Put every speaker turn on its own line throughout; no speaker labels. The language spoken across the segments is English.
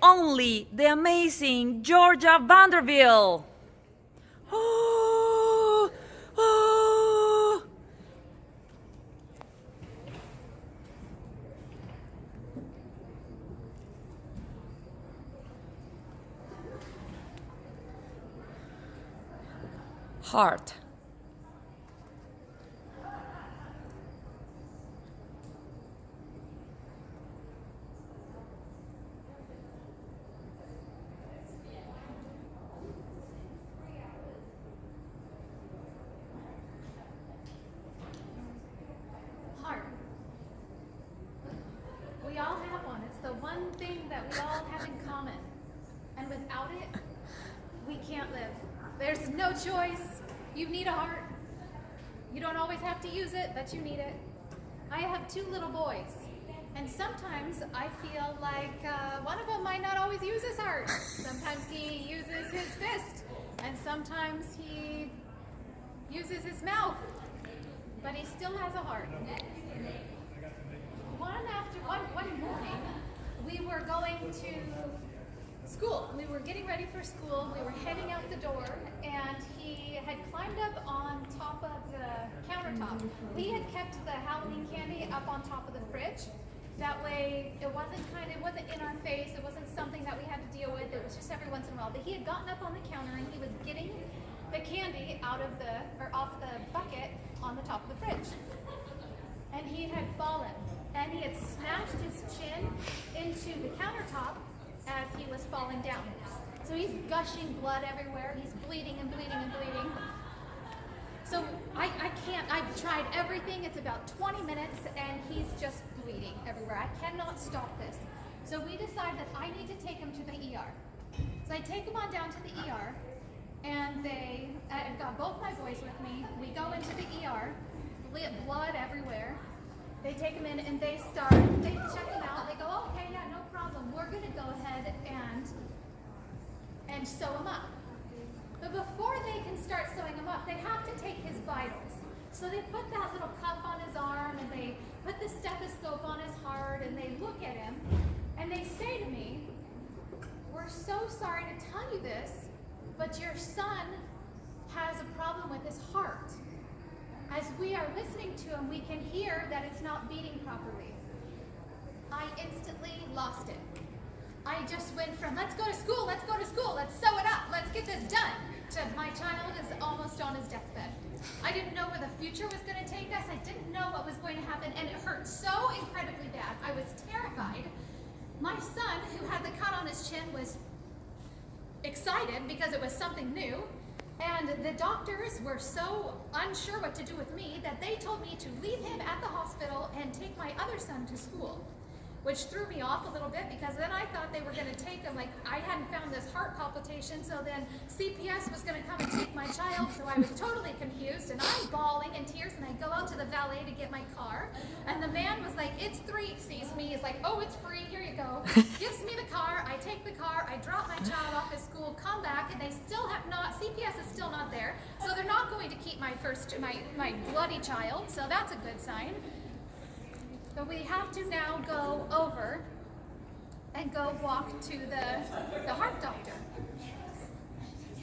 only, the amazing Georgia Vanderbilt. Oh, oh. Heart.
We all have one. It's the one thing that we all have in common. And without it, we can't live. There's no choice. You need a heart. You don't always have to use it, but you need it. I have 2 little boys. And sometimes I feel like one of them might not always use his heart. Sometimes he uses his fist. And sometimes he uses his mouth. But he still has a heart. One morning, we were going to school. We were getting ready for school. We were heading out the door, and he had climbed up on top of the countertop. We had kept the Halloween candy up on top of the fridge. That way, it wasn't in our face. It wasn't something that we had to deal with. It was just every once in a while. But he had gotten up on the counter, and he was getting the candy off the bucket on the top of the fridge. And he had fallen. And he had smashed his chin into the countertop as he was falling down. So he's gushing blood everywhere. He's bleeding and bleeding and bleeding. So I can't, I've tried everything. It's about 20 minutes and he's just bleeding everywhere. I cannot stop this. So we decide that I need to take him to the ER. So I take him on down to the ER, and I've got both my boys with me. We go into the ER, blood everywhere. They take him in and they check him out. They go, oh, okay, yeah, no problem. We're gonna go ahead and sew him up. But before they can start sewing him up, they have to take his vitals. So they put that little cuff on his arm, and they put the stethoscope on his heart, and they look at him, and they say to me, we're so sorry to tell you this, but your son has a problem with his heart. As we are listening to him, we can hear that it's not beating properly. I instantly lost it. I just went from, let's go to school, let's sew it up, let's get this done, to my child is almost on his deathbed. I didn't know where the future was going to take us. I didn't know what was going to happen, and it hurt so incredibly bad. I was terrified. My son, who had the cut on his chin, was excited because it was something new. And the doctors were so unsure what to do with me that they told me to leave him at the hospital and take my other son to school, which threw me off a little bit because then I thought they were going to take him, like I hadn't found this heart palpitation, so then CPS was going to come and take my child, so I was totally confused, and I'm bawling in tears, and I go out to the valet to get my car, and the man was like, it's free, sees me, he's like, oh, it's free, here you go, gives me the car, I take the car, I drop my child off at school, come back, and they still have not, CPS is still not there, so they're not going to keep my bloody child, so that's a good sign. But we have to now go over and go walk to the heart doctor.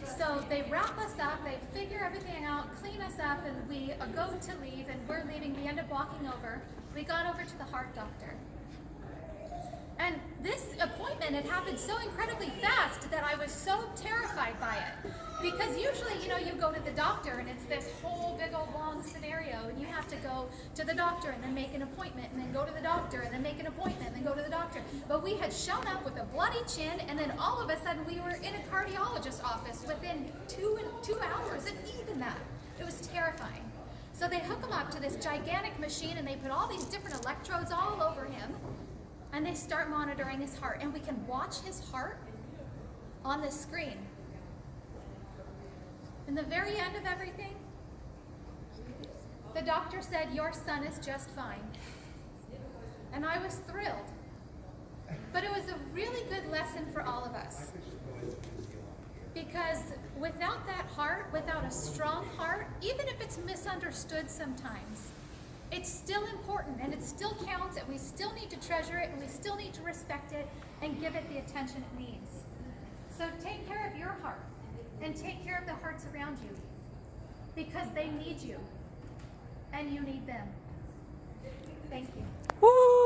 So they wrap us up, they figure everything out, clean us up, and we go to leave, and we're leaving. We end up walking over. We got over to the heart doctor. And this appointment had happened so incredibly fast that I was so terrified by it. Because usually, you go to the doctor and it's this whole big old long scenario, and you have to go to the doctor and then make an appointment, and then go to the doctor and then make an appointment and then go to the doctor. But we had shown up with a bloody chin, and then all of a sudden we were in a cardiologist's office within 2 hours, and even that. It was terrifying. So they hook him up to this gigantic machine, and they put all these different electrodes all over him, and they start monitoring his heart, and we can watch his heart on the screen. In the very end of everything, the doctor said, your son is just fine. And I was thrilled. But it was a really good lesson for all of us. Because without that heart, without a strong heart, even if it's misunderstood sometimes, it's still important and it still counts, and we still need to treasure it, and we still need to respect it and give it the attention it needs. So take care of your heart and take care of the hearts around you, because they need you and you need them. Thank you.
Woo!